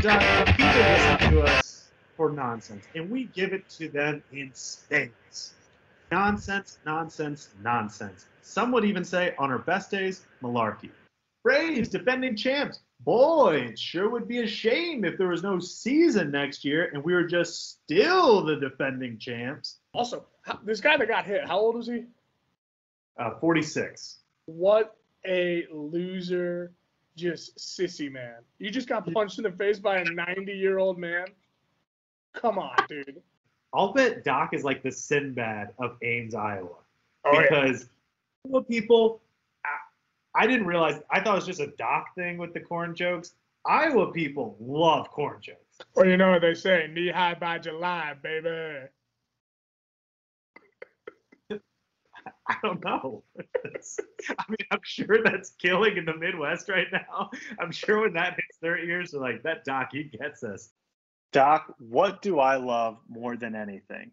Doc, people listen to us for nonsense, and we give it to them in spades. Nonsense, nonsense, nonsense. Some would even say, on our best days, malarkey. Braves, defending champs. Boy, it sure would be a shame if there was no season next year and we were just still the defending champs. Also, this guy that got hit, how old was he? 46. What a loser, just sissy man. You just got punched in the face by a 90-year-old man? Come on, dude. I'll bet Doc is like the Sinbad of Ames, Iowa. Oh, because people, I didn't realize, I thought it was just a Doc thing with the corn jokes. Iowa people love corn jokes. Well, you know what they say, knee high by July, baby. I don't know. I mean, I'm sure that's killing in the Midwest right now. I'm sure when that hits their ears, they're like, that Doc, he gets us. Doc, what do I love more than anything?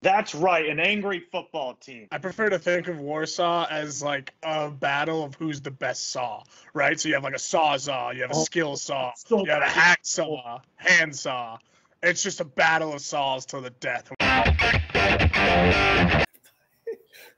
That's right, an angry football team. I prefer to think of Warsaw as like a battle of who's the best saw, right? So you have like a sawzall, you have a skill saw, you have a hacksaw, handsaw. It's just a battle of saws till the death.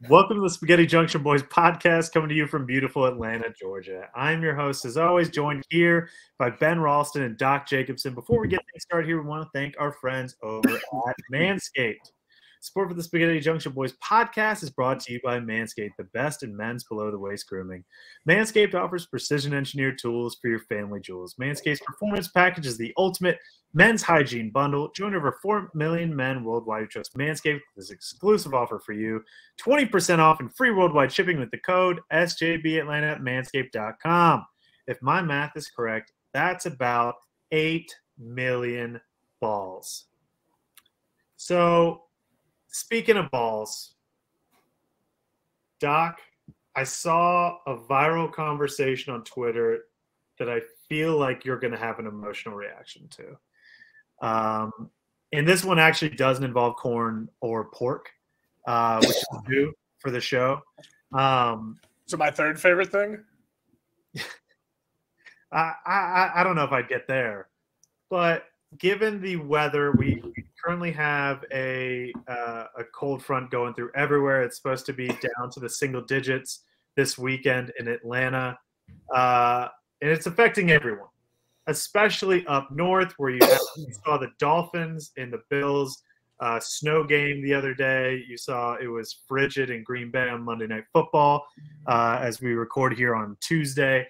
Welcome to the Spaghetti Junction Boys podcast, coming to you from beautiful Atlanta, Georgia. I'm your host, as always, joined here by Ben Ralston and Doc Jacobson. Before we get things started here, we want to thank our friends over at Manscaped. Support for the Spaghetti Junction Boys podcast is brought to you by Manscaped, the best in men's below-the-waist grooming. Manscaped offers precision-engineered tools for your family jewels. Manscaped's Performance Package is the ultimate men's hygiene bundle. Join over 4 million men worldwide who trust Manscaped with this exclusive offer for you. 20% off and free worldwide shipping with the code SJBAtlanta at manscaped.com. If my math is correct, that's about 8 million balls. So, speaking of balls, Doc, I saw a viral conversation on Twitter that I feel like you're going to have an emotional reaction to. And this one actually doesn't involve corn or pork, which is new for the show. So my third favorite thing? I don't know if I'd get there. But given the weather, we currently have a cold front going through everywhere. It's supposed to be down to the single digits this weekend in Atlanta. And it's affecting everyone, especially up north where you saw the Dolphins and the Bills snow game the other day. You saw it was frigid in Green Bay on Monday Night Football as we record here on Tuesday.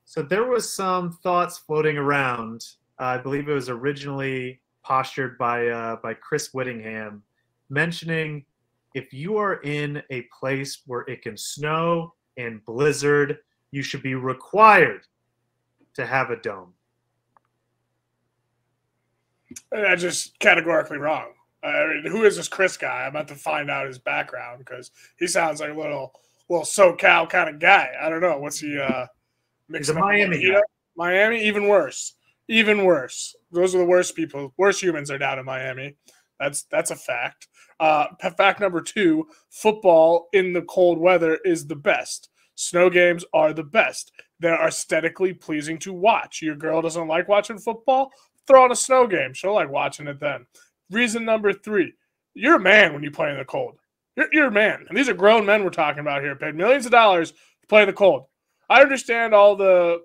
So there was some thoughts floating around. I believe it was originally postured by Chris Whittingham, mentioning if you are in a place where it can snow and blizzard, you should be required to have a dome. That's just categorically wrong. I mean, who is this Chris guy? I'm about to find out his background because he sounds like a little SoCal kind of guy. I don't know. What's he mixing He's a Miami guy. Miami, even worse. Even worse. Those are the worst people. Worst humans are down in Miami. That's a fact. Fact number 2, football in the cold weather is the best. Snow games are the best. They're aesthetically pleasing to watch. Your girl doesn't like watching football? Throw on a snow game. She'll like watching it then. Reason number 3, you're a man when you play in the cold. You're a man. And these are grown men we're talking about here, paid millions of dollars to play in the cold. I understand all the,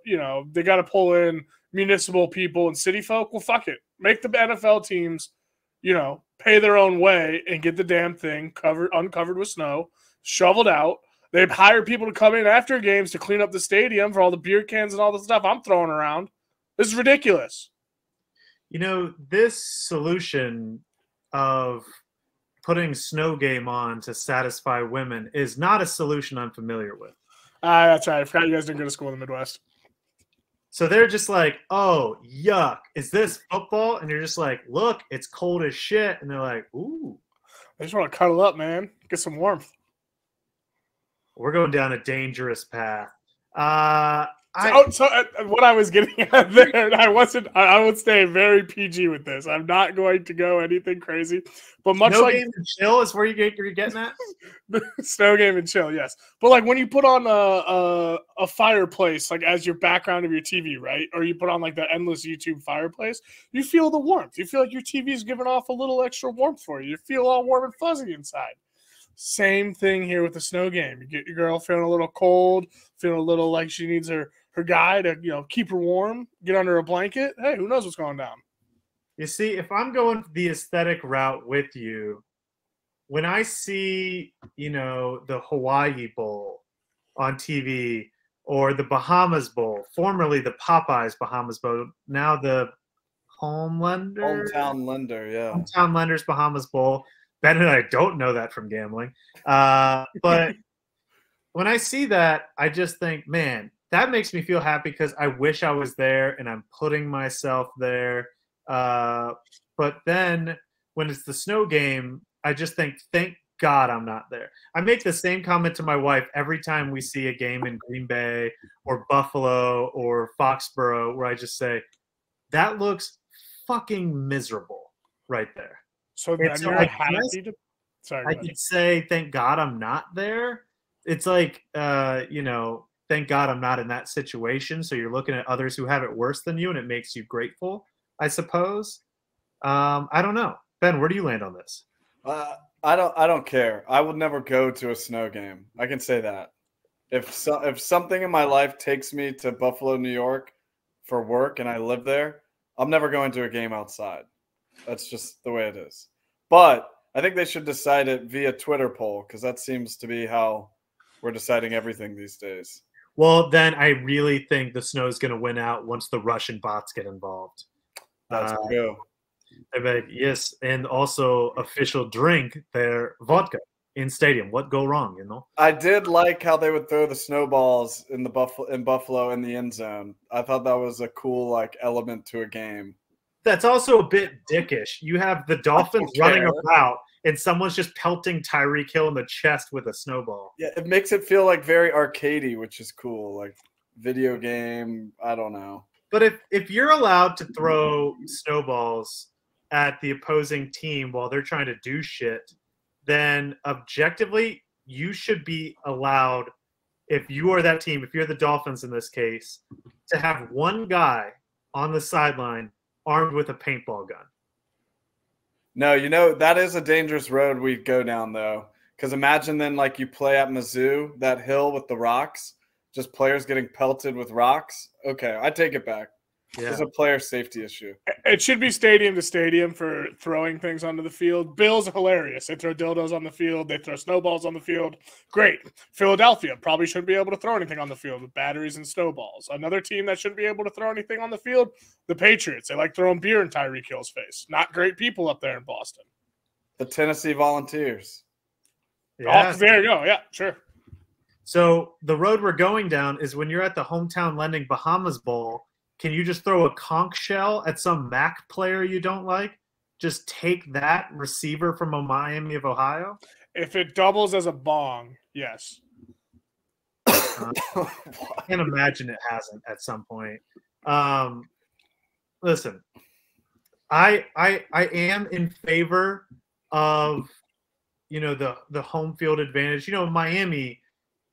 they got to pull in municipal people and city folk. Well, fuck it. Make the NFL teams, pay their own way and get the damn thing uncovered with snow, shoveled out. They've hired people to come in after games to clean up the stadium for all the beer cans and all the stuff I'm throwing around. This is ridiculous. This solution of putting snow game on to satisfy women is not a solution I'm familiar with. That's right. I forgot you guys didn't go to school in the Midwest. So they're just like, oh, yuck. Is this football? And you're just like, look, it's cold as shit. And they're like, ooh. I just want to cuddle up, man. Get some warmth. We're going down a dangerous path. I What I was getting at there, and I would stay very PG with this. I'm not going to go anything crazy, but much Snow like game and chill is where you're getting at. snow game and chill, yes. But like when you put on a fireplace, like as your background of your TV, right? Or you put on like the endless YouTube fireplace, you feel the warmth. You feel like your TV is giving off a little extra warmth for you. You feel all warm and fuzzy inside. Same thing here with the snow game. You get your girl feeling a little cold, feeling a little like she needs her guy to, keep her warm, get under a blanket. Hey, who knows what's going down? You see, if I'm going the aesthetic route with you, when I see, the Hawaii Bowl on TV or the Bahamas Bowl, formerly the Popeyes Bahamas Bowl, now the Homelander? Hometown Lender, yeah. Hometown Lender's Bahamas Bowl. Ben and I don't know that from gambling. But when I see that, I just think, man, that makes me feel happy because I wish I was there and I'm putting myself there. But then when it's the snow game, I just think, thank God I'm not there. I make the same comment to my wife every time we see a game in Green Bay or Buffalo or Foxborough where I just say, that looks fucking miserable right there. So then you're happy to – sorry. I could say, thank God I'm not there. It's like, thank God I'm not in that situation. So you're looking at others who have it worse than you, and it makes you grateful, I suppose. I don't know. Ben, where do you land on this? I don't care. I would never go to a snow game. I can say that. If something in my life takes me to Buffalo, New York for work and I live there, I'm never going to a game outside. That's just the way it is. But I think they should decide it via Twitter poll because that seems to be how we're deciding everything these days. Well, then I really think the snow is going to win out once the Russian bots get involved. That's true. Yes, and also official drink their vodka in stadium. What go wrong, I did like how they would throw the snowballs in Buffalo in the end zone. I thought that was a cool element to a game. That's also a bit dickish. You have the Dolphins running about, and someone's just pelting Tyreek Hill in the chest with a snowball. Yeah, it makes it feel very arcadey, which is cool. Like video game, I don't know. But if you're allowed to throw snowballs at the opposing team while they're trying to do shit, then objectively, you should be allowed, if you are that team, if you're the Dolphins in this case, to have one guy on the sideline armed with a paintball gun. No, that is a dangerous road we go down, though. Because imagine then, you play at Mizzou, that hill with the rocks, just players getting pelted with rocks. Okay, I take it back. Yeah. It's a player safety issue. It should be stadium to stadium for throwing things onto the field. Bills are hilarious. They throw dildos on the field. They throw snowballs on the field. Great. Philadelphia probably shouldn't be able to throw anything on the field with batteries and snowballs. Another team that shouldn't be able to throw anything on the field, the Patriots. They like throwing beer in Tyreek Hill's face. Not great people up there in Boston. The Tennessee Volunteers. Yeah. Oh, there you go. Yeah, sure. So the road we're going down is when you're at the Hometown Lending Bahamas Bowl, can you just throw a conch shell at some MAC player you don't like? Just take that receiver from a Miami of Ohio? If it doubles as a bong, yes. I can't imagine it hasn't at some point. Listen, I am in favor of, the home field advantage. Miami,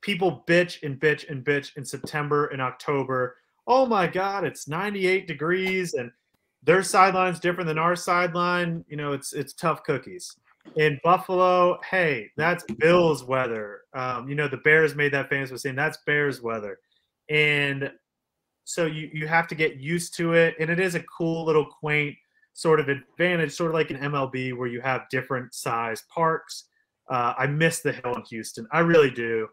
people bitch and bitch and bitch in September and October. Oh my God, it's 98 degrees and their sideline's different than our sideline. It's tough cookies. In Buffalo, hey, that's Bills weather. The Bears made that famous with saying that's Bears weather. And so you have to get used to it. And it is a cool little quaint sort of advantage, sort of like an MLB where you have different size parks. I miss the hill in Houston. I really do.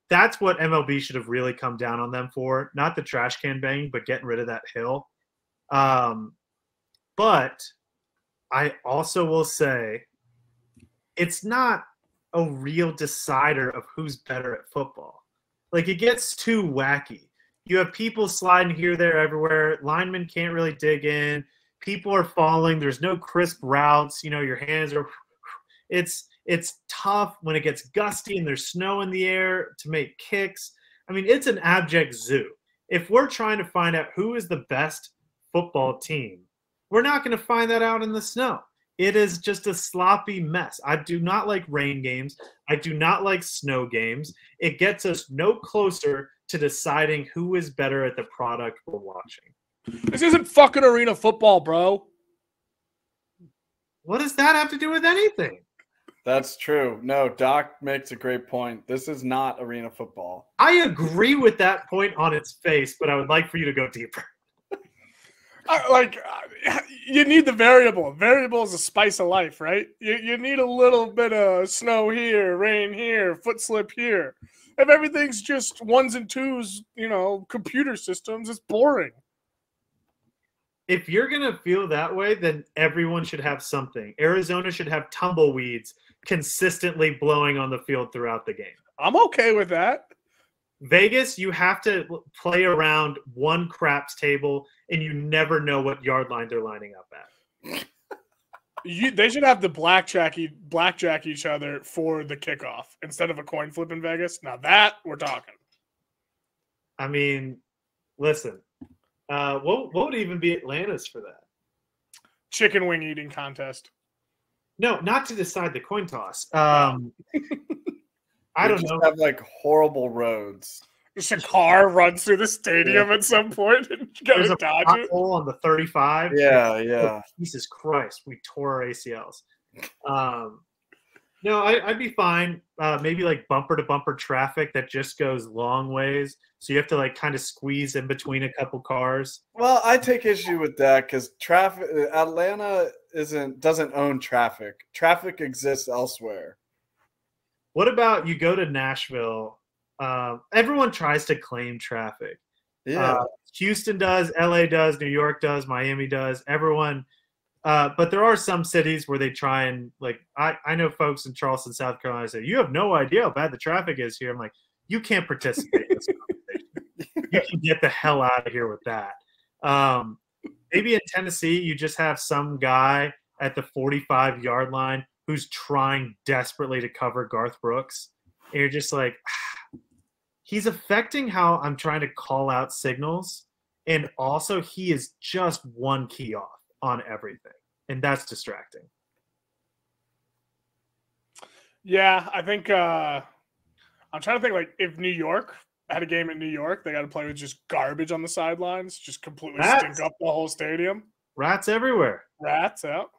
That's what MLB should have really come down on them for. Not the trash can banging, but getting rid of that hill. But I also will say it's not a real decider of who's better at football. It gets too wacky. You have people sliding here, there, everywhere. Linemen can't really dig in. People are falling. There's no crisp routes. Your hands are – It's tough when it gets gusty and there's snow in the air to make kicks. I mean, it's an abject zoo. If we're trying to find out who is the best football team, we're not going to find that out in the snow. It is just a sloppy mess. I do not like rain games. I do not like snow games. It gets us no closer to deciding who is better at the product we're watching. This isn't fucking arena football, bro. What does that have to do with anything? That's true. No, Doc makes a great point. This is not arena football. I agree with that point on its face, but I would like for you to go deeper. You need the variable. Variable is a spice of life, right? You need a little bit of snow here, rain here, foot slip here. If everything's just ones and twos, computer systems, it's boring. If you're going to feel that way, then everyone should have something. Arizona should have tumbleweeds consistently blowing on the field throughout the game. I'm okay with that. Vegas, you have to play around one craps table, and you never know what yard line they're lining up at. They should have the blackjack each other for the kickoff instead of a coin flip in Vegas. Now that we're talking. I mean, listen, what would even be Atlanta's for that? Chicken wing eating contest. No, not to decide the coin toss. I don't know. Have like horrible roads. Just a car runs through the stadium at some point and you gotta There's a dodge it. hole on the 35. Yeah. Oh, Jesus Christ, we tore our ACLs. No, I'd be fine. Maybe like bumper to bumper traffic that just goes long ways, so you have to like kind of squeeze in between a couple cars. Well, I take issue with that because Atlanta doesn't own traffic. Traffic exists elsewhere. What about you go to Nashville? Everyone tries to claim traffic. Yeah. Houston does, LA does, New York does, Miami does. Everyone. But there are some cities where they try and I know folks in Charleston, South Carolina say, you have no idea how bad the traffic is here. I'm like, you can't participate in this conversation. You can get the hell out of here with that. Maybe in Tennessee, you just have some guy at the 45-yard line who's trying desperately to cover Garth Brooks. And you're just like, he's affecting how I'm trying to call out signals. And also he is just one key off on everything. And that's distracting. Yeah, I think I'm trying to think if New York had a game in New York, they got to play with just garbage on the sidelines, just completely stink up the whole stadium. Rats everywhere. Rats out.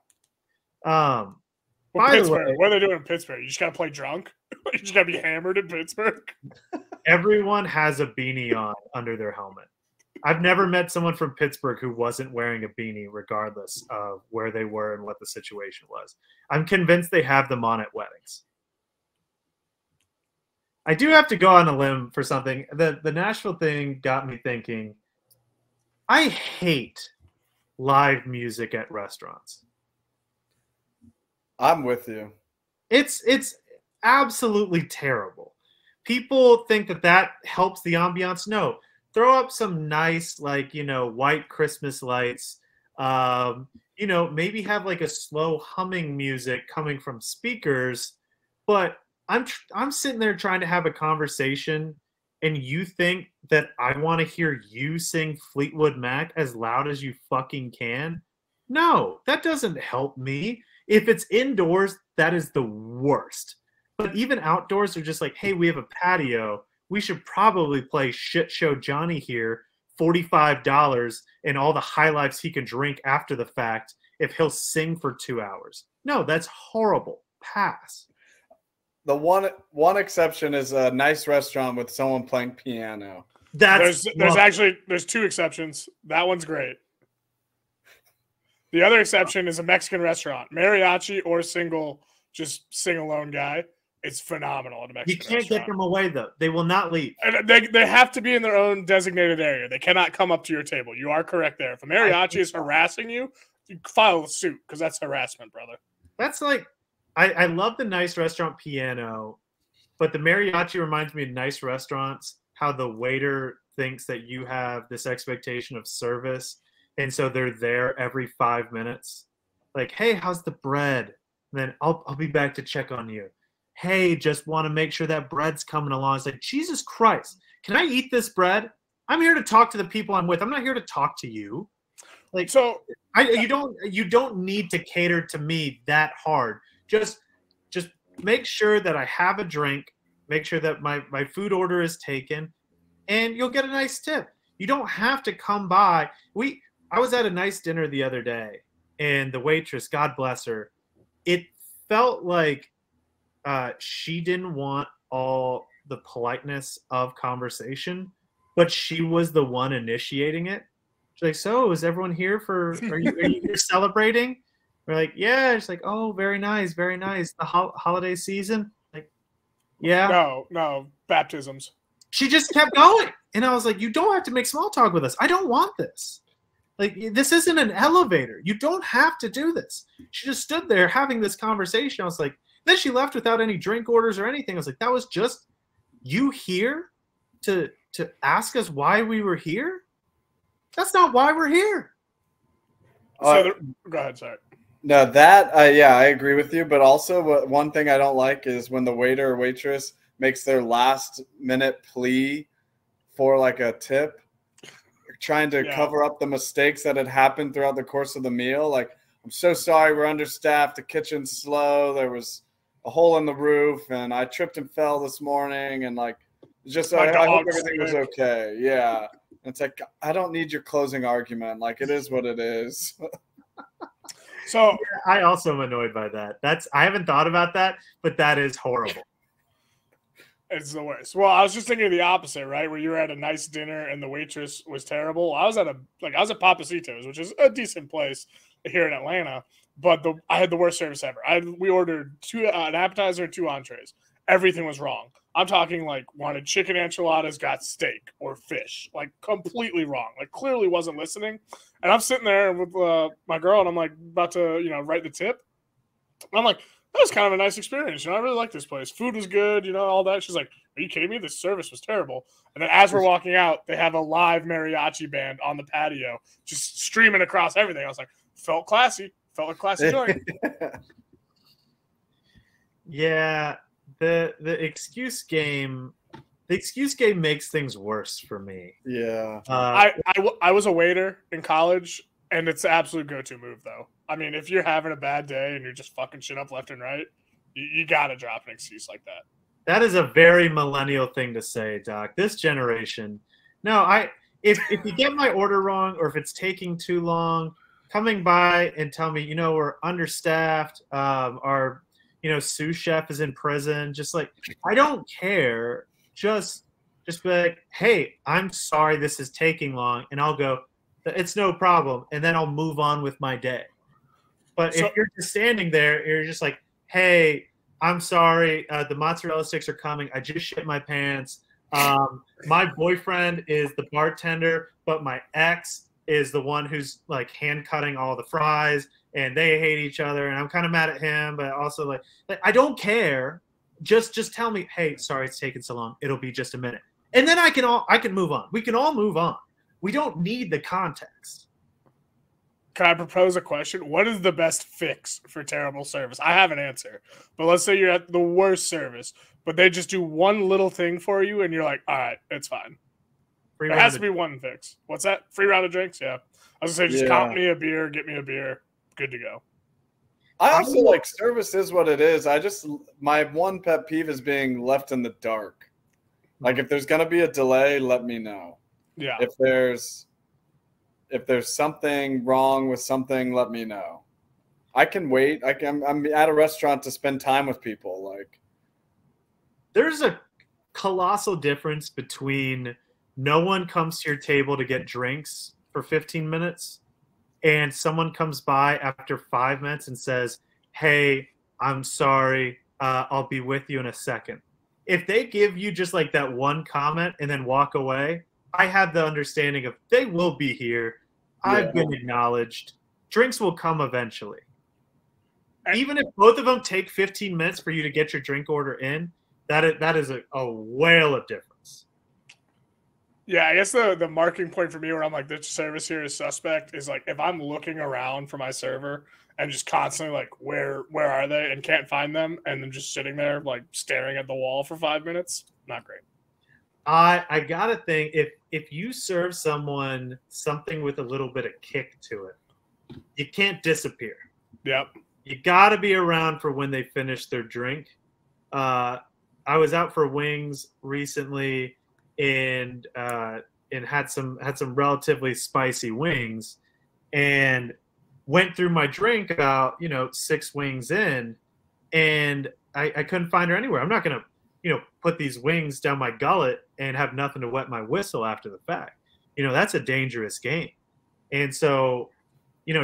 By the way, what are they doing in Pittsburgh? You just got to play drunk? You just got to be hammered in Pittsburgh? Everyone has a beanie on under their helmet. I've never met someone from Pittsburgh who wasn't wearing a beanie regardless of where they were and what the situation was. I'm convinced they have them on at weddings. I do have to go on a limb for something. The Nashville thing got me thinking, I hate live music at restaurants. I'm with you. It's absolutely terrible. People think that helps the ambiance. No. Throw up some nice, white Christmas lights. Maybe have a slow humming music coming from speakers. But I'm sitting there trying to have a conversation, and you think that I want to hear you sing Fleetwood Mac as loud as you fucking can? No, that doesn't help me. If it's indoors, that is the worst. But even outdoors, they're just like, hey, we have a patio. We should probably play Shit Show Johnny here, $45, and all the high lifes he can drink after the fact if he'll sing for 2 hours. No, that's horrible. Pass. The one exception is a nice restaurant with someone playing piano. There's two exceptions. That one's great. The other exception is a Mexican restaurant, mariachi or just sing alone guy. It's phenomenal at a Mexican restaurant. You can't get them away, though. They will not leave. And they have to be in their own designated area. They cannot come up to your table. You are correct there. If a mariachi is harassing you, file a suit because that's harassment, brother. That's I love the nice restaurant piano, but the mariachi reminds me of nice restaurants, how the waiter thinks that you have this expectation of service, and so they're there every 5 minutes. Like, hey, how's the bread? And then I'll be back to check on you. Hey, just want to make sure that bread's coming along. It's like, Jesus Christ, can I eat this bread? I'm here to talk to the people I'm with. I'm not here to talk to you. Like, So you don't need to cater to me that hard. Just make sure that I have a drink, make sure that my food order is taken, and you'll get a nice tip. You don't have to come by. I was at a nice dinner the other day, and the waitress, God bless her, it felt like she didn't want all the politeness of conversation, but she was the one initiating it. She's like, "So, is everyone here for? Are you here celebrating?" We're like, "Yeah." She's like, "Oh, very nice, very nice. The holiday season." Like, yeah. No, baptisms. She just kept going, and I was like, "You don't have to make small talk with us. I don't want this. Like, this isn't an elevator. You don't have to do this." She just stood there having this conversation. I was like, then she left without any drink orders or anything. I was like, that was just you here to ask us why we were here? That's not why we're here. Go ahead, sorry. No, that yeah, I agree with you. But also, one thing I don't like is when the waiter or waitress makes their last minute plea for like a tip, trying to cover up the mistakes that had happened throughout the course of the meal. Like, I'm so sorry, we're understaffed. The kitchen's slow. There was a hole in the roof, and I tripped and fell this morning, and like, just I hope everything was okay. Yeah. It's like, I don't need your closing argument. Like, it is what it is. So yeah, I also am annoyed by that. I haven't thought about that, but that is horrible. It's the worst. Well, I was just thinking of the opposite, right? Where you were at a nice dinner and the waitress was terrible. I was at Papacitos, which is a decent place here in Atlanta, but I had the worst service ever. We ordered an appetizer and 2 entrees. Everything was wrong. I'm talking like wanted chicken enchiladas, got steak or fish, like completely wrong. Like clearly wasn't listening. And I'm sitting there with my girl, and I'm like about to write the tip. And I'm like, that was kind of a nice experience. I really like this place. Food was good, all that. She's like, are you kidding me? The service was terrible. And then as we're walking out, they have a live mariachi band on the patio, just streaming across everything. I was like, felt classy. Felt like a classy joint. Yeah, the excuse game makes things worse for me. Yeah. I was a waiter in college, and it's the absolute go-to move, though. I mean, if you're having a bad day and you're just fucking shit up left and right, you got to drop an excuse like that. That is a very millennial thing to say, Doc. This generation. No, if you get my order wrong, or if it's taking too long, coming by and tell me, we're understaffed, our sous chef is in prison, just like, I don't care. Just be like, hey, I'm sorry this is taking long, and I'll go, it's no problem, and then I'll move on with my day. But if you're just standing there, you're just like, hey, I'm sorry, the mozzarella sticks are coming. I just shit my pants. My boyfriend is the bartender, but my ex is the one who's like hand cutting all the fries, and they hate each other, and I'm kind of mad at him, but also like I don't care. Just tell me, hey, sorry it's taking so long. It'll be just a minute. And then I can move on. We can all move on. We don't need the context. Can I propose a question? What is the best fix for terrible service? I have an answer, but let's say you're at the worst service, but they just do one little thing for you, and you're like, all right, it's fine. There has to be one fix. What's that? Free round of drinks? Yeah. I was going to say, just count me a beer, get me a beer. Good to go. I also like service is what it is. My one pet peeve is being left in the dark. Like, if there's going to be a delay, let me know. Yeah. If there's something wrong with something, let me know. I can wait. I'm at a restaurant to spend time with people. Like, there's a colossal difference between no one comes to your table to get drinks for 15 minutes and someone comes by after 5 minutes and says, hey, I'm sorry, I'll be with you in a second. If they give you just like that one comment and then walk away, I have the understanding of they will be here. I've been acknowledged. Drinks will come eventually. Even if both of them take 15 minutes for you to get your drink order in, that is a whale of difference. Yeah, I guess the marking point for me where I'm like, the service here is suspect is like if I'm looking around for my server and just constantly like, where are they, and can't find them, and then just sitting there like staring at the wall for 5 minutes, not great. I gotta think if you serve someone something with a little bit of kick to it, you can't disappear. Yep. You gotta be around for when they finish their drink. I was out for wings recently and had some relatively spicy wings, and went through my drink about 6 wings in, and I couldn't find her anywhere. I'm not gonna put these wings down my gullet and have nothing to wet my whistle after the fact. That's a dangerous game. And so,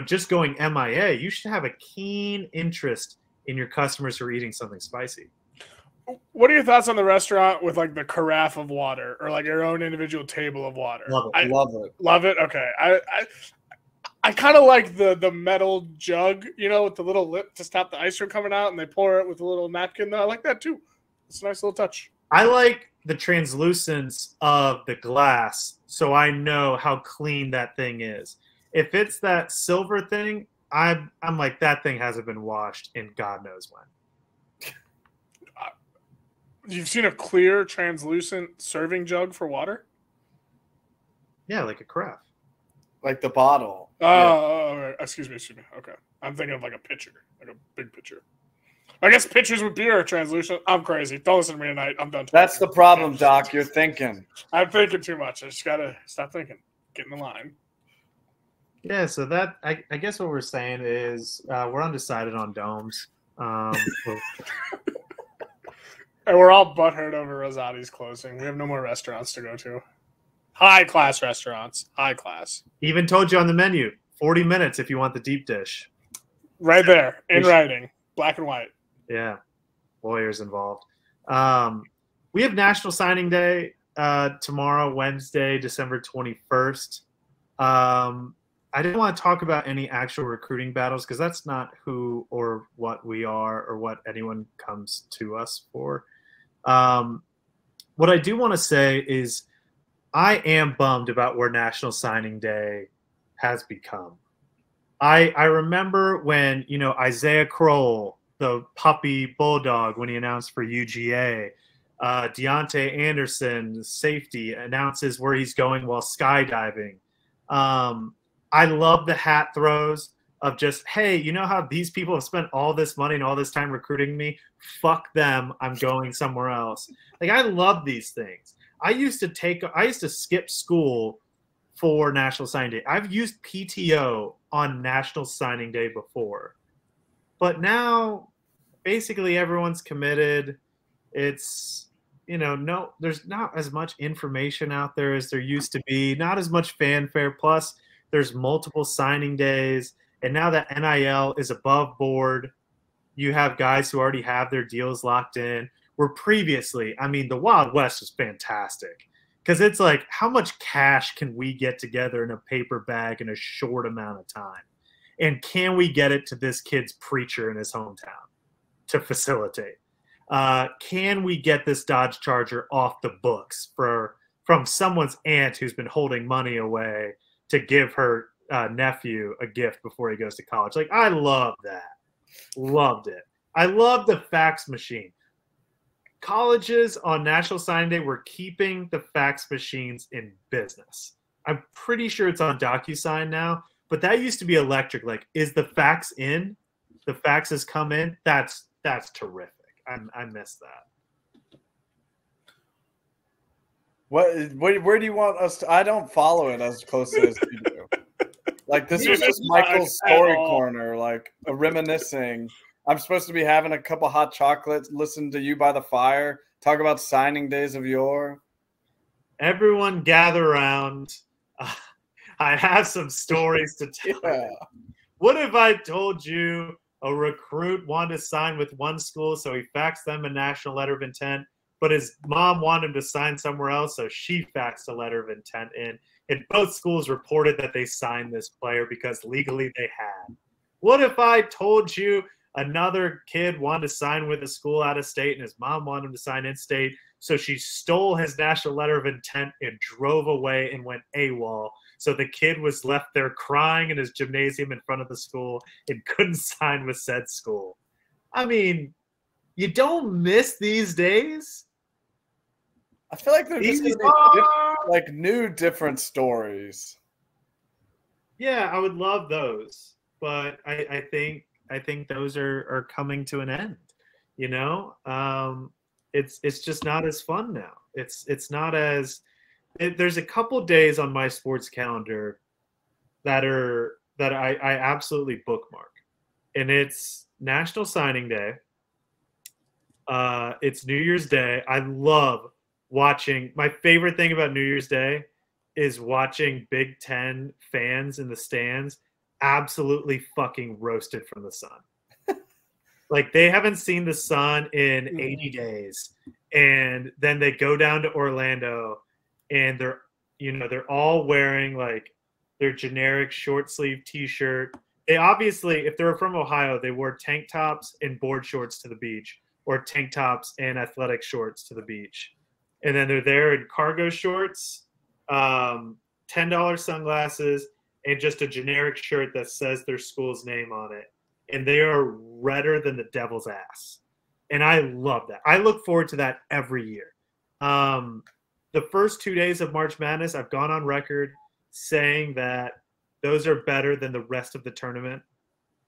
just going MIA, you should have a keen interest in your customers who are eating something spicy. What are your thoughts on the restaurant with like the carafe of water or like your own individual table of water? Love it. Love it. Love it. Okay. I kind of like the metal jug, with the little lip to stop the ice from coming out, and they pour it with a little napkin. I like that too. It's a nice little touch. I like the translucence of the glass, so I know how clean that thing is. If it's that silver thing, I'm like, that thing hasn't been washed in God knows when. You've seen a clear, translucent serving jug for water? Yeah, like a carafe. Like the bottle. Oh, excuse me. Okay. I'm thinking of like a pitcher, like a big pitcher. I guess pitchers with beer are translucent. I'm crazy. Don't listen to me tonight. I'm done talking. That's the problem, Doc. You're thinking. I'm thinking too much. I just got to stop thinking. Get in the line. Yeah, so that I guess what we're saying is we're undecided on domes. And we're all butthurt over Rosati's closing. We have no more restaurants to go to. High-class restaurants. High class. Even told you on the menu, 40 minutes if you want the deep dish. Right there, in writing, black and white. Yeah, lawyers involved. We have National Signing Day tomorrow, Wednesday, December 21st. I didn't want to talk about any actual recruiting battles because that's not who or what we are or what anyone comes to us for. What I do want to say is I am bummed about where National Signing Day has become. I remember when, Isaiah Kroll, the puppy bulldog, when he announced for UGA, Deontay Anderson, safety, announces where he's going while skydiving. I love the hat throws of just, hey, you know how these people have spent all this money and all this time recruiting me? Fuck them. I'm going somewhere else. Like, I love these things. I used to skip school for National Signing Day. I've used PTO on National Signing Day before. But now, basically, everyone's committed. It's, no, there's not as much information out there as there used to be, not as much fanfare. Plus, there's multiple signing days. And now that NIL is above board, you have guys who already have their deals locked in. Where previously, the Wild West was fantastic because it's like, how much cash can we get together in a paper bag in a short amount of time? And can we get it to this kid's preacher in his hometown to facilitate? Can we get this Dodge Charger off the books from someone's aunt who's been holding money away to give her nephew a gift before he goes to college? Like, I love that. Loved it. I love the fax machine. Colleges on National Signing Day were keeping the fax machines in business. I'm pretty sure it's on DocuSign now, but that used to be electric. Like, is the fax in? The fax has come in? That's terrific. I miss that. Where do you want us to? I don't follow it as closely as you do. Like, this was just Michael's story corner, like a reminiscing. I'm supposed to be having a cup of hot chocolate, listen to you by the fire, talk about signing days of yore. Everyone gather around. I have some stories to tell you. What if I told you a recruit wanted to sign with one school, so he faxed them a national letter of intent, but his mom wanted him to sign somewhere else, so she faxed a letter of intent in. And both schools reported that they signed this player because legally they had. What if I told you another kid wanted to sign with a school out of state and his mom wanted him to sign in state, so she stole his national letter of intent and drove away and went AWOL. So the kid was left there crying in his gymnasium in front of the school and couldn't sign with said school. You don't miss these days. I feel like they're just These gonna be are- like new, different stories. Yeah, I would love those, but I think those are coming to an end. You know, it's just not as fun now. It's not as there's a couple days on my sports calendar that I absolutely bookmark, and it's National Signing Day. It's New Year's Day. I love watching. My favorite thing about New Year's Day is watching Big Ten fans in the stands absolutely fucking roasted from the sun. Like they haven't seen the sun in 80 days. And then they go down to Orlando and they're all wearing like their generic short sleeve t-shirt. They obviously, if they're from Ohio, they wore tank tops and board shorts to the beach, or tank tops and athletic shorts to the beach. And then they're there in cargo shorts, $10 sunglasses, and just a generic shirt that says their school's name on it. And they are redder than the devil's ass. And I love that. I look forward to that every year. The first 2 days of March Madness, I've gone on record saying that those are better than the rest of the tournament.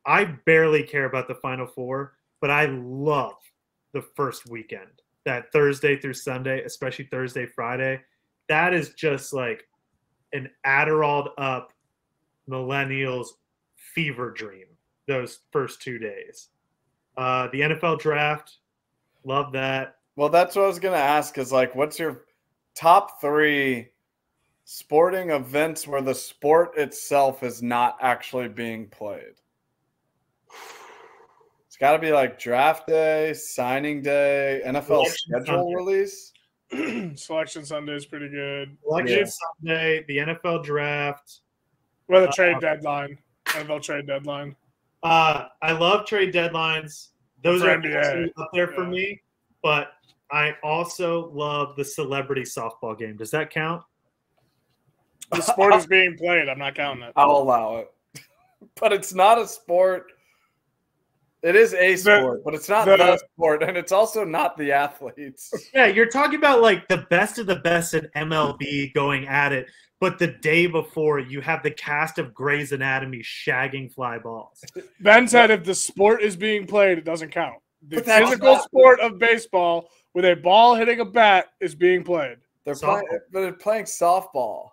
I barely care about the Final Four, but I love the first weekend, that Thursday through Sunday, especially Thursday, Friday. That is just like an Adderalled up millennials fever dream, those first 2 days. The NFL draft, love that. Well, that's what I was going to ask is like, what's your top 3 sporting events where the sport itself is not actually being played? It's got to be like draft day, signing day, NFL schedule release. Selection Sunday is pretty good. Selection Sunday, the NFL draft. Well, the trade deadline. NFL trade deadline. I love trade deadlines. Those For are NBA. up there for me. But I also love the celebrity softball game. Does that count? The sport is being played. I'm not counting it. I'll allow it. But it's not a sport. It is a sport, but it's not the sport, and it's also not the athletes. Yeah, you're talking about like the best of the best in MLB going at it, but the day before you have the cast of Grey's Anatomy shagging fly balls. Ben said if the sport is being played, it doesn't count. The But that's physical not- sport of baseball with a ball hitting a bat is being played. They're playing softball.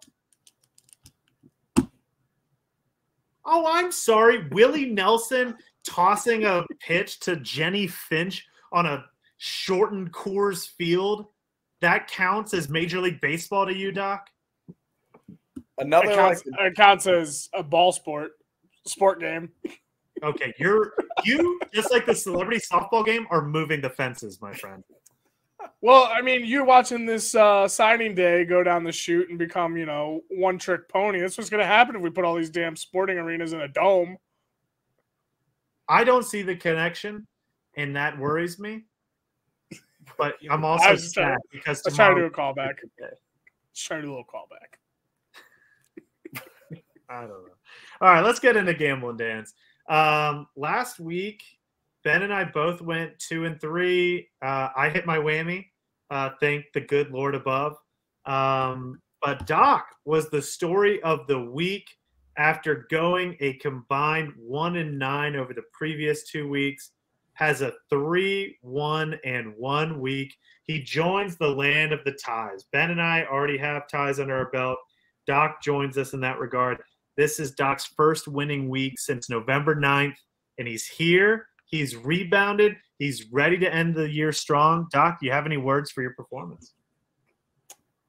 Oh, I'm sorry. Willie Nelson tossing a pitch to Jenny Finch on a shortened Coors Field. That counts as Major League Baseball to you, Doc? Another It counts as a ball sport game. Okay, you just like the celebrity softball game are moving the fences, my friend. Well, I mean, you're watching this signing day go down the chute and become, one trick pony. That's what's going to happen if we put all these damn sporting arenas in a dome. I don't see the connection, and that worries me. But I'm also sad because let's try to do a callback. Let's try to do a little callback. I don't know. All right, let's get into Gamble and Dance. Last week, Ben and I both went 2-3. I hit my whammy. Thank the good Lord above. But Doc was the story of the week after going a combined 1-9 over the previous 2 weeks. Has a 3-1-1 week. He joins the land of the ties. Ben and I already have ties under our belt. Doc joins us in that regard. This is Doc's first winning week since November 9th, and he's here. He's rebounded. He's ready to end the year strong. Doc, do you have any words for your performance?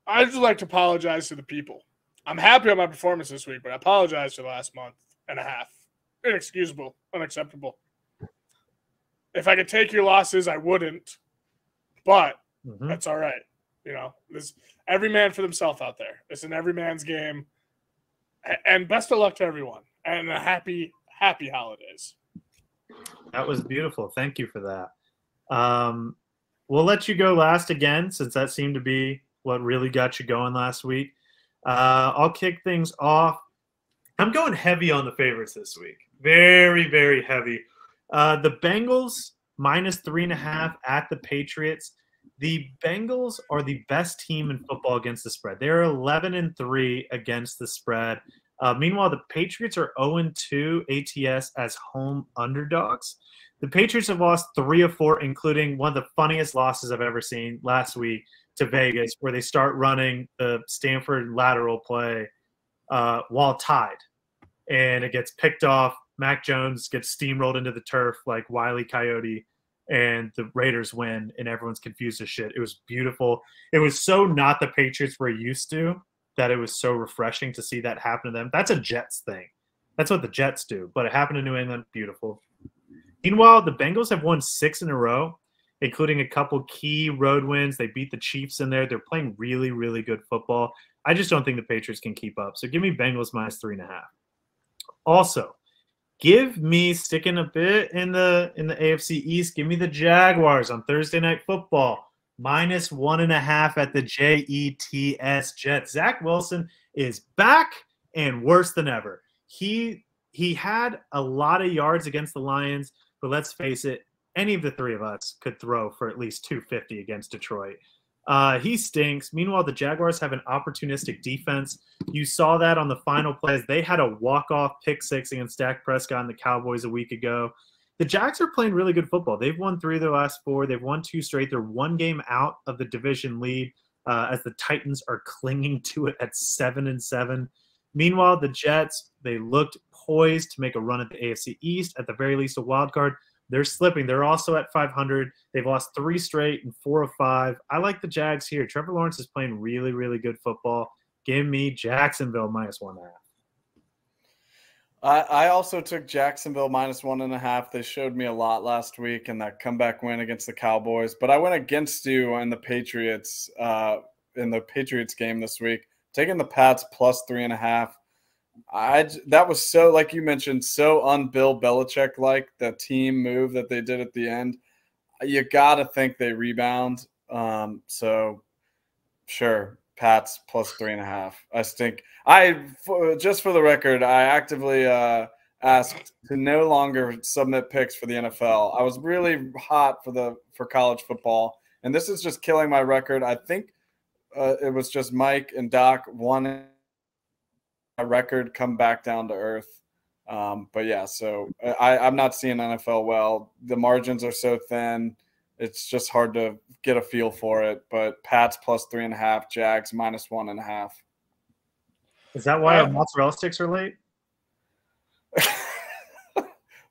I'd just like to apologize to the people. I'm happy with my performance this week, but I apologize for the last month and a half. Inexcusable, unacceptable. If I could take your losses, I wouldn't, but that's all right. There's every man for themselves out there. It's an every man's game. And best of luck to everyone. And a happy holidays. That was beautiful. Thank you for that. We'll let you go last again, since that seemed to be what really got you going last week. I'll kick things off. I'm going heavy on the favorites this week. Very, very heavy. The Bengals -3.5 at the Patriots. The Bengals are the best team in football against the spread. They're 11-3 against the spread. Meanwhile, the Patriots are 0-2 ATS as home underdogs. The Patriots have lost 3 of 4, including one of the funniest losses I've ever seen last week to Vegas, where they start running the Stanford lateral play while tied. And it gets picked off. Mac Jones gets steamrolled into the turf like Wile E. Coyote, and the Raiders win, and everyone's confused as shit. It was beautiful. It was so not the Patriots we're used to that it was so refreshing to see that happen to them. That's a Jets thing. That's what the Jets do. But it happened to New England. Beautiful. Meanwhile, the Bengals have won 6 in a row, including a couple key road wins. They beat the Chiefs in there. They're playing really, really good football. I just don't think the Patriots can keep up. So give me Bengals minus 3.5. Also, give me, sticking a bit in the AFC East, give me the Jaguars on Thursday Night Football. Minus 1.5 at the Jets. Jets. Zach Wilson is back and worse than ever. He had a lot of yards against the Lions, but let's face it, any of the three of us could throw for at least 250 against Detroit. He stinks. Meanwhile, the Jaguars have an opportunistic defense. You saw that on the final plays. They had a walk-off pick 6 against Dak Prescott and the Cowboys a week ago. The Jags are playing really good football. They've won 3 of their last 4. They've won 2 straight. They're 1 game out of the division lead as the Titans are clinging to it at 7-7. Meanwhile, the Jets, they looked poised to make a run at the AFC East, at the very least a wild card. They're slipping. They're also at 500. They've lost 3 straight and 4 of 5. I like the Jags here. Trevor Lawrence is playing really, really good football. Give me Jacksonville minus 1.5. I also took Jacksonville minus 1.5. They showed me a lot last week in that comeback win against the Cowboys. But I went against you in the Patriots game this week, taking the Pats plus 3.5. That was so, like you mentioned, so un-Bill Belichick-like, the team move that they did at the end. You got to think they rebound. So, sure, Pats plus 3.5. I think just for the record, I actively asked to no longer submit picks for the NFL. I was really hot for college football, and this is just killing my record. I think it was just Mike and Doc won a record, come back down to earth. But yeah, so I'm not seeing NFL well. The margins are so thin. It's just hard to get a feel for it. But Pats plus 3.5, Jags minus 1.5. Is that why our mozzarella sticks are late?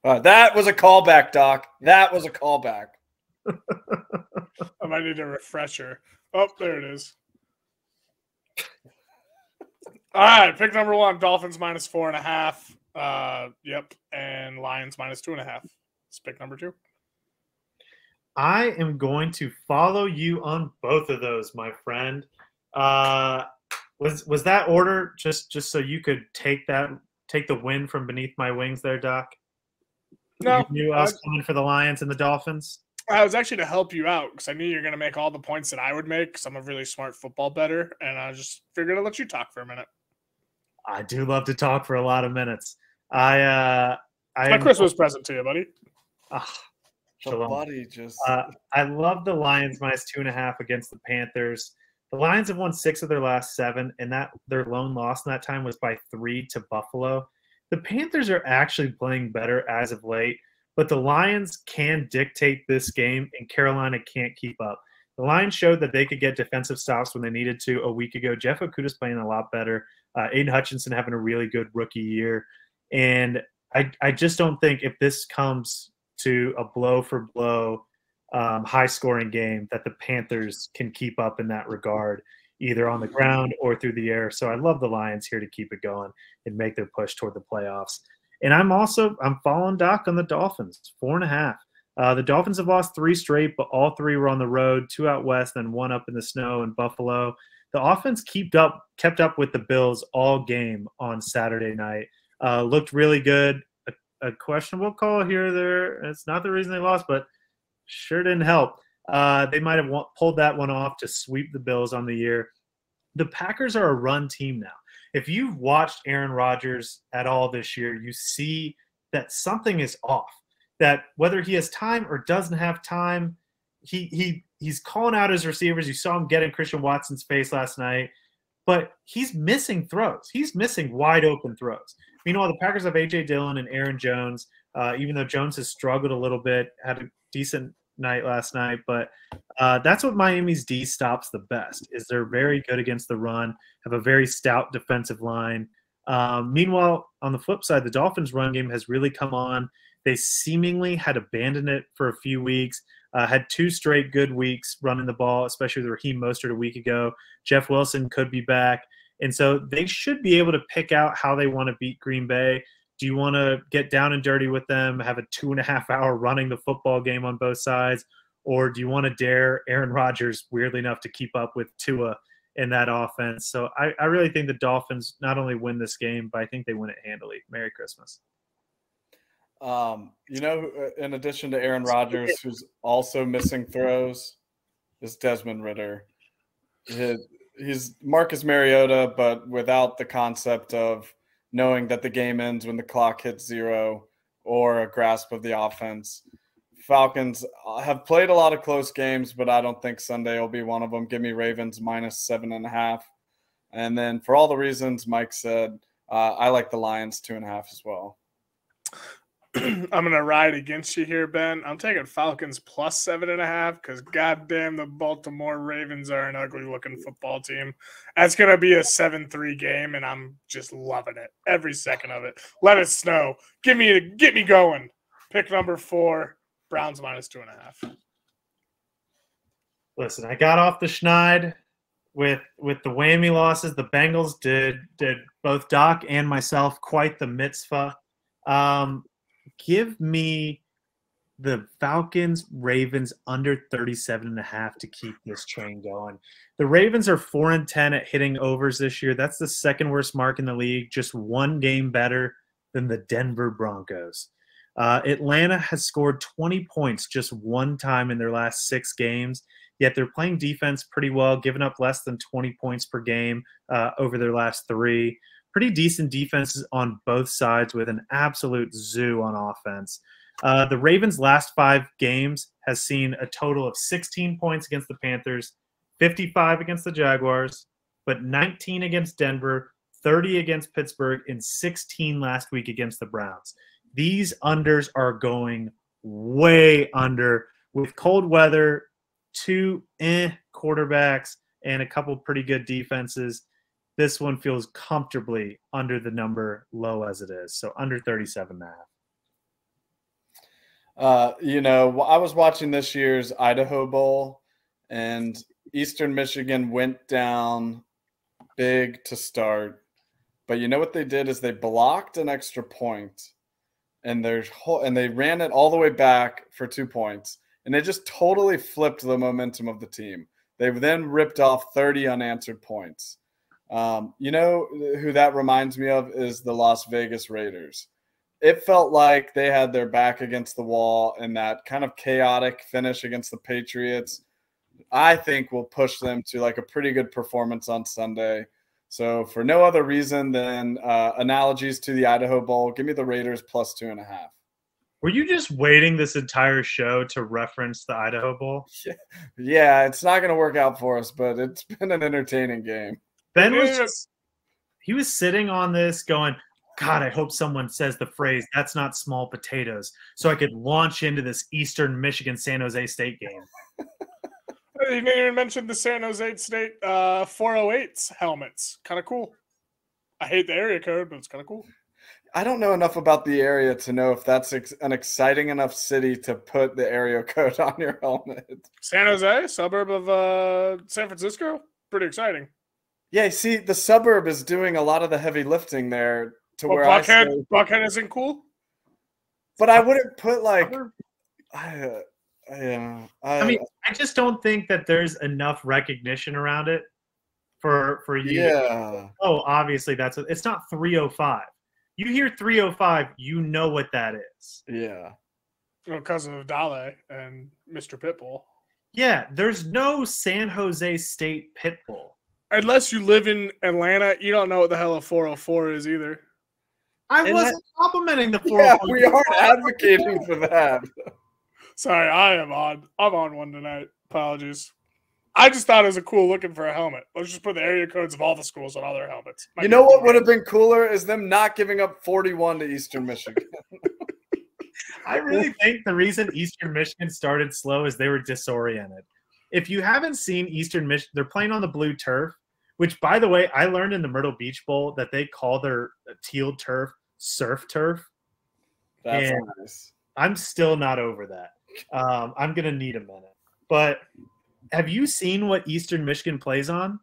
That was a callback, Doc. That was a callback. I might need a refresher. Oh, there it is. All right, pick number 1, Dolphins minus 4.5. Yep, and Lions minus 2.5. It's pick number 2. I am going to follow you on both of those, my friend. Was that order just so you could take the win from beneath my wings there, Doc? No, you knew I was coming for the Lions and the Dolphins. I was actually to help you out because I knew you're going to make all the points that I would make because I'm a really smart football bettor, and I just figured I'd let you talk for a minute. I do love to talk for a lot of minutes. My Christmas present to you, buddy. I love the Lions minus 2.5 against the Panthers. The Lions have won 6 of their last 7, and that their lone loss in that time was by 3 to Buffalo. The Panthers are actually playing better as of late, but the Lions can dictate this game, and Carolina can't keep up. The Lions showed that they could get defensive stops when they needed to a week ago. Jeff Okuda's playing a lot better. Aiden Hutchinson having a really good rookie year. And I just don't think if this comes to a blow-for-blow high-scoring game that the Panthers can keep up in that regard, either on the ground or through the air. So I love the Lions here to keep it going and make their push toward the playoffs. And I'm following Doc on the Dolphins, 4.5. The Dolphins have lost 3 straight, but all 3 were on the road, 2 out west, then 1 up in the snow in Buffalo. The offense kept up with the Bills all game on Saturday night. Looked really good. A questionable call here or there. It's not the reason they lost, but sure didn't help. They might have pulled that one off to sweep the Bills on the year. The Packers are a run team now. If you've watched Aaron Rodgers at all this year, you see that something is off. That whether he has time or doesn't have time, he's calling out his receivers. You saw him get in Christian Watson's face last night, but he's missing throws. He's missing wide open throws. Meanwhile, the Packers have A.J. Dillon and Aaron Jones. Even though Jones has struggled a little bit, had a decent night last night, but that's what Miami's D stops the best. Is they're very good against the run, have a very stout defensive line. Meanwhile, on the flip side, the Dolphins' run game has really come on. They seemingly had abandoned it for a few weeks, had 2 straight good weeks running the ball, especially with Raheem Mostert a week ago. Jeff Wilson could be back. And so they should be able to pick out how they want to beat Green Bay. Do you want to get down and dirty with them, have a 2.5-hour running the football game on both sides, or do you want to dare Aaron Rodgers, weirdly enough, to keep up with Tua in that offense? So I really think the Dolphins not only win this game, but I think they win it handily. Merry Christmas. In addition to Aaron Rodgers, who's also missing throws, is Desmond Ridder. He's Marcus Mariota, but without the concept of knowing that the game ends when the clock hits 0 or a grasp of the offense. Falcons have played a lot of close games, but I don't think Sunday will be one of them. Give me Ravens -7.5. And then for all the reasons Mike said, I like the Lions 2.5 as well. I'm going to ride against you here, Ben. I'm taking Falcons +7.5 because goddamn the Baltimore Ravens are an ugly-looking football team. That's going to be a 7-3 game, and I'm just loving it. Every second of it. Let it snow. Get me going. Pick number 4, Browns -2.5. Listen, I got off the schneid with the whammy losses. The Bengals did both Doc and myself quite the mitzvah. Give me the Falcons-Ravens under 37.5 to keep this train going. The Ravens are 4-10 at hitting overs this year. That's the second worst mark in the league, just 1 game better than the Denver Broncos. Atlanta has scored 20 points just 1 time in their last 6 games, yet they're playing defense pretty well, giving up less than 20 points per game over their last 3. Pretty decent defenses on both sides with an absolute zoo on offense. The Ravens' last 5 games has seen a total of 16 points against the Panthers, 55 against the Jaguars, but 19 against Denver, 30 against Pittsburgh, and 16 last week against the Browns. These unders are going way under with cold weather, 2 quarterbacks, and a couple pretty good defenses. This one feels comfortably under the number, low as it is. So under 37.5. I was watching this year's Idaho Bowl, and Eastern Michigan went down big to start. But you know what they did is they blocked an extra point, and they ran it all the way back for 2 points, and they just totally flipped the momentum of the team. They then ripped off 30 unanswered points. You know who that reminds me of is the Las Vegas Raiders. It felt like they had their back against the wall, and that kind of chaotic finish against the Patriots, I think, will push them to like a pretty good performance on Sunday. So for no other reason than analogies to the Idaho Bowl, give me the Raiders +2.5. Were you just waiting this entire show to reference the Idaho Bowl? Yeah, it's not going to work out for us, but it's been an entertaining game. Ben he was sitting on this going, God, I hope someone says the phrase, that's not small potatoes, so I could launch into this Eastern Michigan San Jose State game. You didn't even mention the San Jose State 408s helmets. Kind of cool. I hate the area code, but it's kind of cool. I don't know enough about the area to know if that's an exciting enough city to put the area code on your helmet. San Jose, suburb of San Francisco. Pretty exciting. Yeah, see, the suburb is doing a lot of the heavy lifting there to where Buckhead isn't cool? But I wouldn't put like I just don't think that there's enough recognition around it for you. Yeah. Obviously it's not 305. You hear 305, you know what that is. Yeah. Well, because of Dale and Mr. Pitbull. Yeah, there's no San Jose State Pitbull. Unless you live in Atlanta, you don't know what the hell a 404 is either. I wasn't complimenting the 404. Yeah, we aren't advocating for that. Sorry, I'm on one tonight. Apologies. I just thought it was a cool looking for a helmet. Let's just put the area codes of all the schools on all their helmets. You know what would have been cooler is them not giving up 41 to Eastern Michigan. I really think the reason Eastern Michigan started slow is they were disoriented. If you haven't seen Eastern Michigan, they're playing on the blue turf, which, by the way, I learned in the Myrtle Beach Bowl that they call their teal turf surf turf. That's and nice. I'm still not over that. I'm going to need a minute. But have you seen what Eastern Michigan plays on?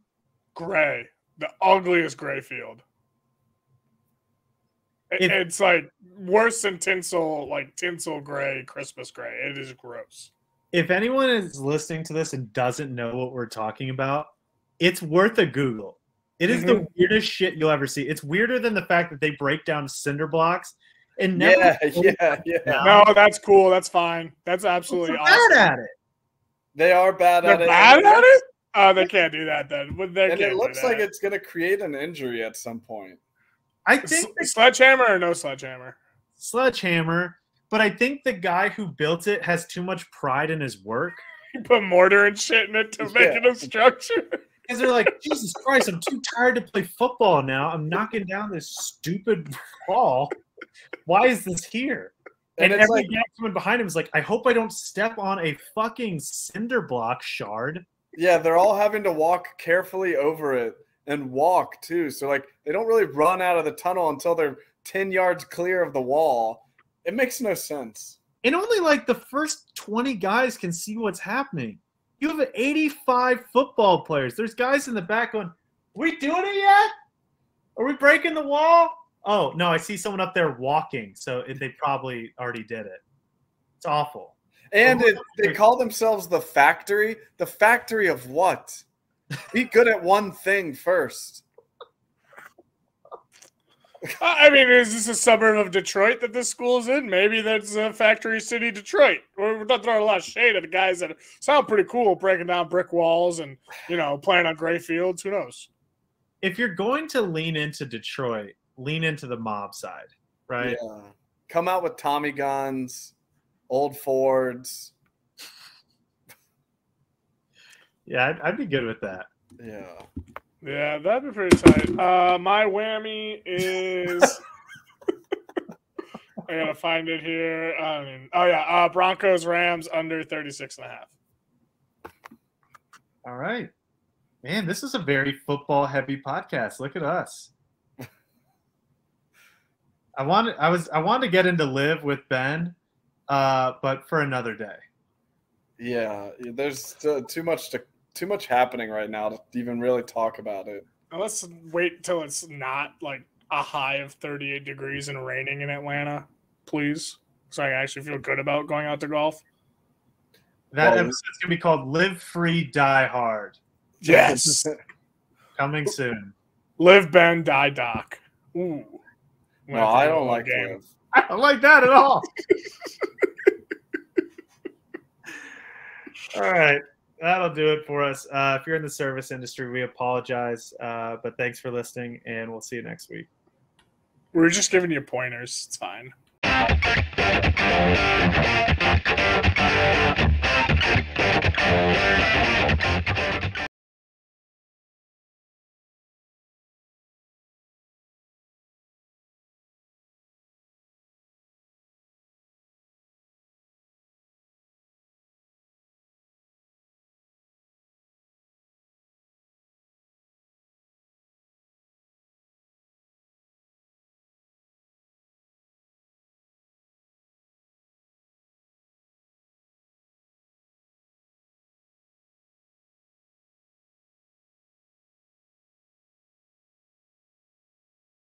Gray. The ugliest gray field. It's like worse than tinsel, like tinsel gray, Christmas gray. It is gross. If anyone is listening to this and doesn't know what we're talking about, it's worth a Google. It is the weirdest shit you'll ever see. It's weirder than the fact that they break down cinder blocks and never. Yeah. No, that's cool. That's fine. That's absolutely awesome. Bad at it. They are bad at it. Bad at it? Oh, they can't do that then. And it looks like it's going to create an injury at some point. I think sledgehammer or no sledgehammer? Sledgehammer, but I think the guy who built it has too much pride in his work. You put mortar and shit in it to make it a structure. Because they're like, Jesus Christ, I'm too tired to play football now. I'm knocking down this stupid wall. Why is this here? And every guy coming behind him is like, I hope I don't step on a fucking cinder block shard. Yeah, they're all having to walk carefully over it and walk too. So like they don't really run out of the tunnel until they're 10 yards clear of the wall. It makes no sense. And only like the first 20 guys can see what's happening. You have 85 football players. There's guys in the back going, we doing it yet? Are we breaking the wall? Oh, no, I see someone up there walking. So they probably already did it. It's awful. And they call themselves the factory. The factory of what? Be good at one thing first. I mean, is this a suburb of Detroit that this school's in? Maybe that's Factory City, Detroit. We're not throwing a lot of shade at the guys that sound pretty cool, breaking down brick walls and, playing on gray fields. Who knows? If you're going to lean into Detroit, lean into the mob side, right? Yeah. Come out with Tommy guns, old Fords. Yeah, I'd be good with that. Yeah. Yeah, that'd be pretty tight. My whammy is I gotta find it here. Broncos Rams under 36.5. All right. Man, this is a very football heavy podcast. Look at us. I wanted to get into live with Ben, but for another day. Yeah, there's too much happening right now to even really talk about it. Let's wait till it's not like a high of 38 degrees and raining in Atlanta, please. So I actually feel good about going out to golf. That episode's going to be called Live Free, Die Hard. Yes. Coming soon. Live Ben, Die Doc. Ooh. No, I don't like Live. I don't like that at all. All right. That'll do it for us. If you're in the service industry, we apologize. But thanks for listening, and we'll see you next week. We're just giving you pointers. It's fine.